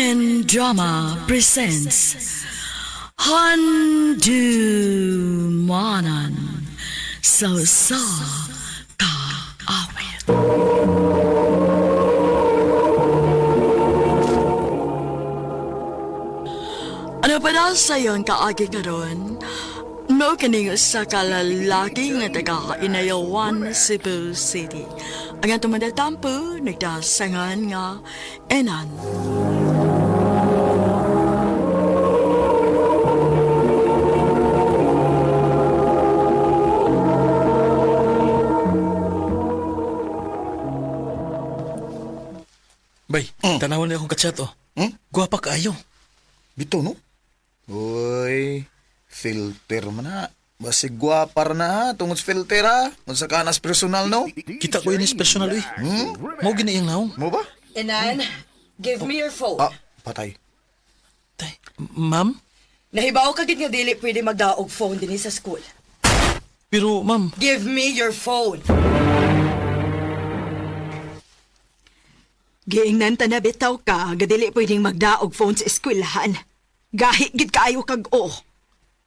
Drama presents Handumanan Sa Kaawit. Ano pa na sa iyon kaagi karon? No kaning sa kalalaki nga taga Inayawan, Cebu City. Ang atong madatampo nagdasangan nga Enan. Bay, tanawan niya akong kachat, oh. Guwapa kaayo. Bito, no? Uy, filter man na. Basig gwapar na ha, tungod sa filter ha. Kung sa kanas personal, no? Kita ko inis personal, uy. Mau gini yung naong. Mo ba? Enan, give me your phone. Ah, patay. Tay, ma'am? Nahibaw ka gid nga dili pwede magdaog phone dinhi sa school. Pero, ma'am, Give me your phone. Giingnan ta na bitaw ka, gadili pwedeng magdaog phone sa eskwelahan. Gahi gid kaayo kag o.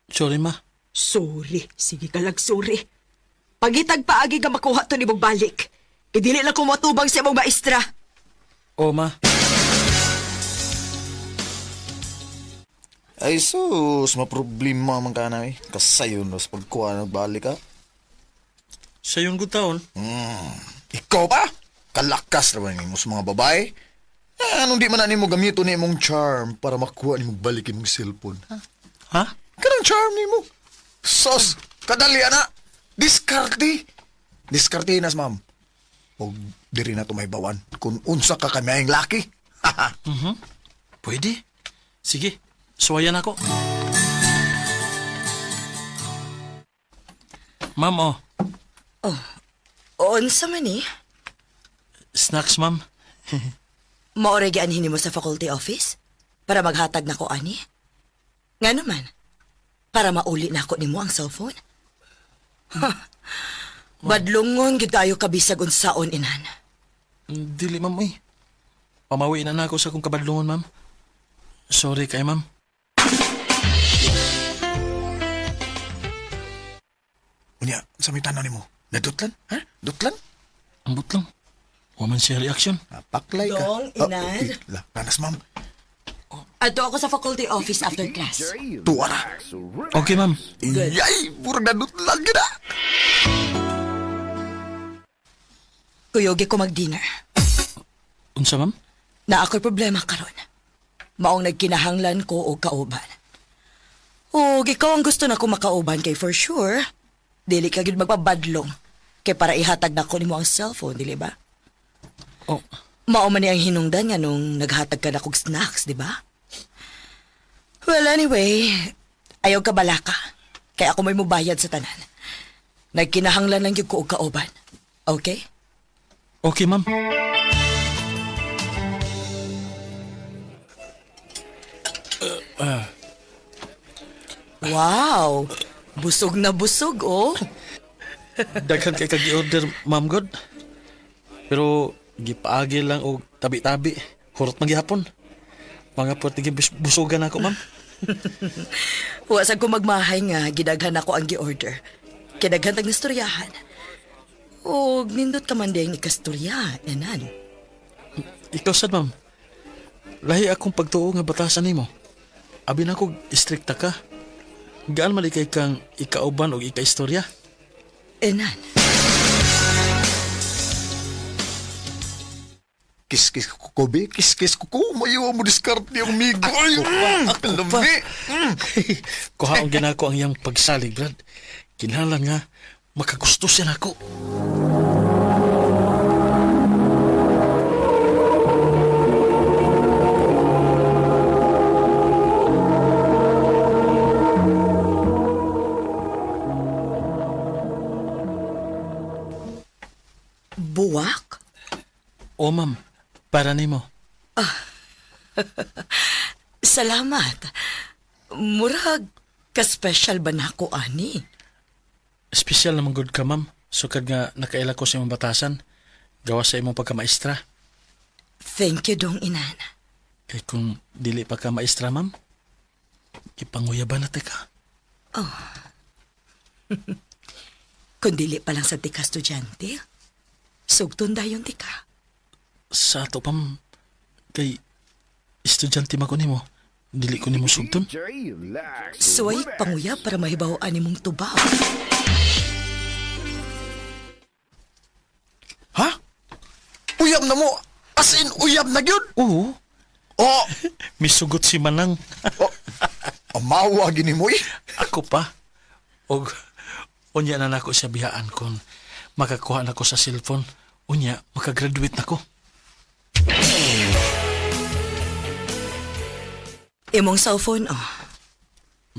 sorry, ma. Sorry, sige ka lang sorry. Pagitag paagi ka makuha to ni mong balik. Kadili lang ko matubang sa imong maestra. Oh, ma. Ay, sus, maproblema man ka na eh. Kasayo no, sa pagkuha ng balik ha. Sa yung good taon, Ikaw pa? Kalakas naman mo sa mga babae. Anong di man na mo gamito ni mong charm para makuha ni mong balik imong cellphone, ha? ha? Kanang charm ni mo. Sos, kadali na. Diskarte. Diskarte nas, ma'am. O diri na tumaybawan kung unsa ka kamayang laki. Pwede. Sige, suwayan ako. Ma'am, oh. Unsa man ni? Snacks, ma'am. Maore gianhin mo sa faculty office para maghatag nako ani. Nga naman, para mauli nako nimo ang cellphone. Badlungon gid kayo kabisag unsaon inan. Dili, ma'am, uy. Pamawi na ako sa akong kabadlungon, ma'am. Sorry kay ma'am. Unya, sa may tanaw ni mo. Nadutlan? Ha? Dutlan? Ambot lang. Waman siya reaction. Napaklay ka. Dong, inan. Panas, ma'am. Adto ako sa faculty office after class. Tuwa na. Okay, ma'am. Iyay, purang nadutlan ka na. Kuyogi ko mag-dinner. Unsa, ma'am? Na ako'y problema karon. Maong nagkinahanglan ko o kauban. O ikaw ang gusto na ko makauban kay for sure. Dili ka gid magpabadlong. Kay para ihatag na ko nimo ang cellphone, dili ba? Oh, Mao man ni ang hinungdan nga nung naghatag ka na kog snacks, di ba? Well, anyway, ayaw ka balaka. Kaya ako may mubayad sa tanan. Nagkinahanglan lang yung ko og kauban. Okay? okay, ma'am. Wow! Busog na busog, oh. Daghan kay kag order, ma'am God. Pero gipaagi lang og tabi-tabi. Hurot man gihapon. Mga puti busugan ako, ma'am. Wasag ko magmahay nga, gidaghan ako ang gi-order. Kidaghan tag nistoryahan. O, nindot ka man diyang ikastorya, enan. Ikaw sad, ma'am. Lahi akong pagtuo nga batasan nimo. Abi na ko istrikta ka. Gaan man ikay kang ikauban o ikaistorya. Enan. Kis-kis ko, be. Kis-kis ko. Mayawa mo diskarte yung migo. Ay, lambi. Kuha ang ginako ang iyang pagsalig, Brad. Kinahanglan nga makagusto siya nako. Buwak? O, ma'am. Para nimo. Salamat. Murag, ka-special ba na ako, ani? Espesyal naman good ka, ma'am. Sukad nga nakaila ko sa imong batasan. Gawa sa imong pagkamaestra. Thank you, dong inan. Kay kung dili pa ka maestra, ma'am, ipanguyaban na ka. Kung dili pa lang sa tika estudyante, sugton dayon tika. Sa ato, pam, kay estudyante man ko nimo, dili ko nimo sugton. Suway panguya para mahibawaan nimong tubaw. Ha? Uyab na mo? As in, uyab na gyud? Oo, Oh, misugot si Manang. amawa gini mo eh. Ako pa. Og unya na nako siya biyaan kon makakuha nako sa cellphone. Unya, makagraduate nako. Imong cellphone,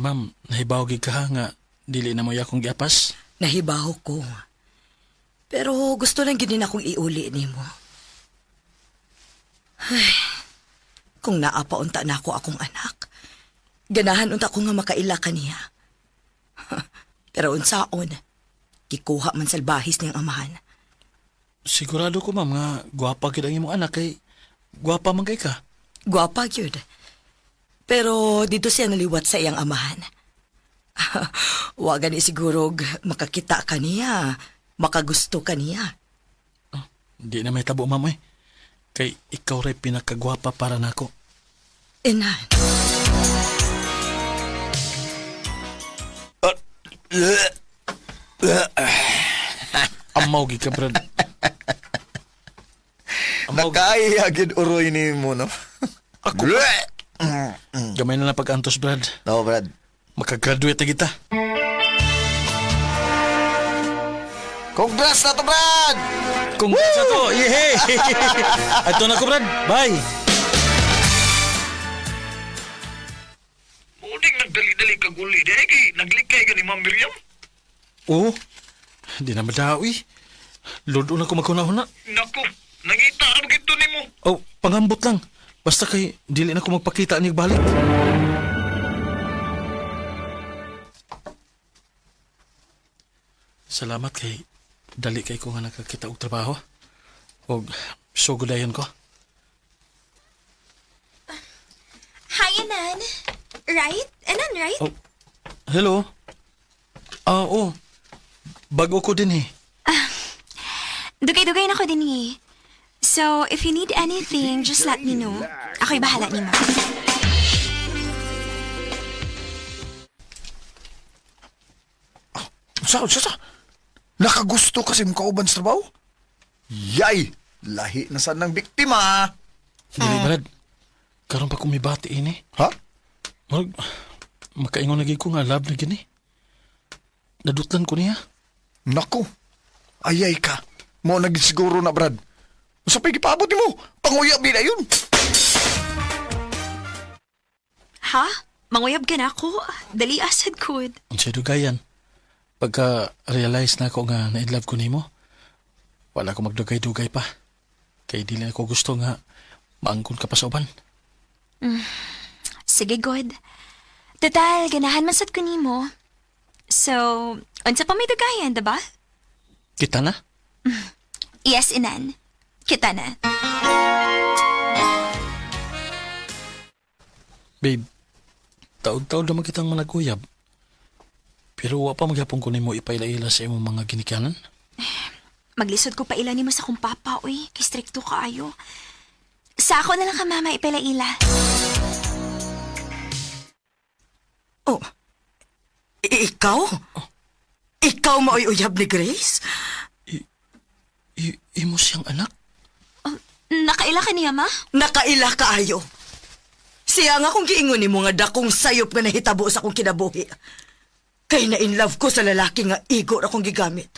Ma'am, nahibaw gid ka nga dili na mo akong giapas. nahibaw ko. Pero gusto lang ginin akong iuli nimo. Ay, kung naapaunta na ako akong anak, ganahan unta ko nga makaila kaniya. Pero unsaon, gikuha man salbahis niyang amahan. Sigurado ko, ma'am, nga gwapa gid ang imong anak kay gwapa man kay ka. Gwapa gyud. Pero dito siya naliwat sa iyang amahan. Wa gani siguro makakita kaniya, makagusto kaniya. Di na may tabo, ma'am, eh. Kay ikaw ray pinakagwapa para nako. Inan, Amaw gid ka, Brad. Nakaiyagid uroy ni mo, no? Ako Gamay na lang pag-antos, Brad. No, Brad. Makagraduate na kita. Congrats na to, Brad! Congrats na to! Yehey! Ato na ko, Brad. Bye! Muling nagdali-dali ka guli, Degi. Naglikay ka ni Ma'am Miriam. Oo. Di na madawi. Lord, una ko magkunahuna. Naku, nangita ka magito ni mo. Oh, pangambot lang. Basta kay dili na ko magpakita ni balik. Salamat kay dali kay ko nga nakakita og trabaho. Og sugudayon ko. Hi, Anan. Right? Anan, right? Oh, hello. Oh. Bago ko din eh. Dugay-dugay na ko din eh. So, if you need anything, just let me know. Ako'y bahala ni Ma. Sa? Nakagusto kasi mo kauban sa trabaho? Yay! Lahi na saan ng biktima. Dili Brad. Karon pa kung may bati ini. Ha? Makaingon lagi ko nga love na gini. Nadutlan ko niya. Naku, ayay ka. Mo nagisiguro na, Brad. Sa pagkipabot mo, panguyab na yun. Ha? Manguyab ka na ako? Dali asad kud. Ang siya dugayan. Pagka-realize na ako nga na-inlove ko nimo, wala ko magdugay-dugay pa. Kaya di lang ako gusto nga maangkon ka pa sa uban. Sige, God. Total, ganahan man sad ko nimo. So, unsa pa may dugayan, diba? Kita na? Yes, Inan. Kita na. Babe, taon-taon naman kitang managuyab. Pero wa pa maghapon ko nimo ipaila-ila sa imong mga ginikanan. Maglisod ko pa ila nimo sa kong papa, uy. Kay stricto ka ayo. Sa ako na lang ka, mama, ipalaila. Oh, ikaw? Ikaw maoy uyab ni Grace? Imo siyang anak? Nakaila ka niya, ma? Nakaila kaayo. Siya nga kung giingon ni mo nga dakong sayop nga nahitabo sa akong kinabuhi. Kay na in love ko sa lalaki nga igo akong gigamit.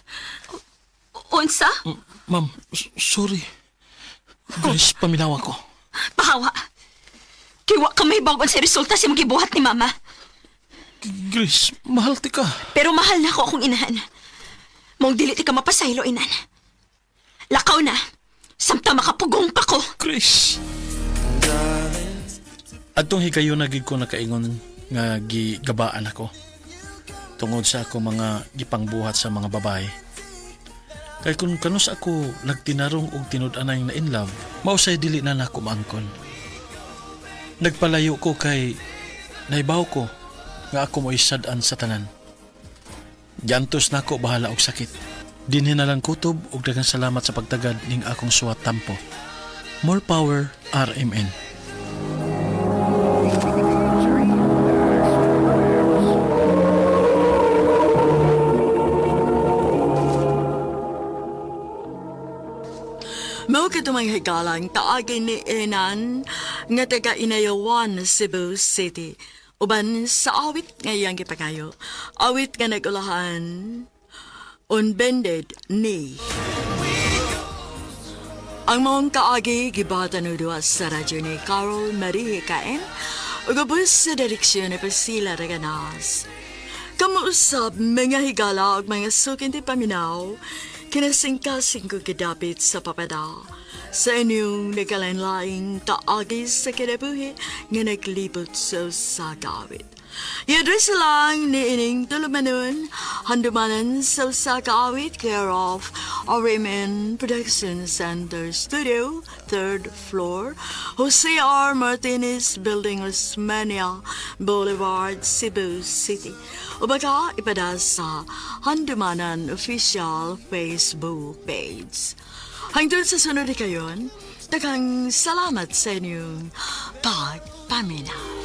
Unsa? Ma'am, sorry. Grace, paminawa ko. Pahawa. Kiwa ka may bagon sa resulta sa mga gibuhat ni mama. Grace, mahal ti ka. Pero mahal na ako akong inahan. Mong dili ti ka mapasaylo, inan. Lakaw na. Samta makapugong pa ko. Grace. Atong higayon na gid ko nakaingon nga gigabaan ako. Tungod sa ako mga gipangbuhat sa mga babae. Kay kung kanus ako nagtinarong og tinud-anay na in love, mausay dili na nako maangkon. Nagpalayo ko kay naibaw ko nga ako mo isadaan sa tanan. Giantos na ako bahala og sakit. Dinhi na lang kutob og daghang salamat sa pagtagad ning akong suwat tampo. More power, RMN. Mao katumang higalang taagin ni Enan nga taga Inayawan, Cebu City. Uban sa awit ngayang gipakayo. Awit nga nagulahan Unbended Knee. Ang mong kaagi gibatan o duwa sa radyo ni Carol Marie Caen o gabos sa direksyon ni Pasila Raganas. Kamuusap mga higala o mga sukin di paminaw kinasingkasing ko kadapit sa papada sa inyong nagkalain-laing kaagi sa kinabuhi nga naglibot sa gawit. Yadres lang ni ining tulumanon, handumanan sa kaawit care of RMN Production Center Studio, 3rd floor, Jose R. Martinez Building, Osmania Boulevard, Cebu City. O baka ipada sa Handumanan Official Facebook page. Hangtod sa sunod kayon, daghang salamat sa inyong pagpaminaw.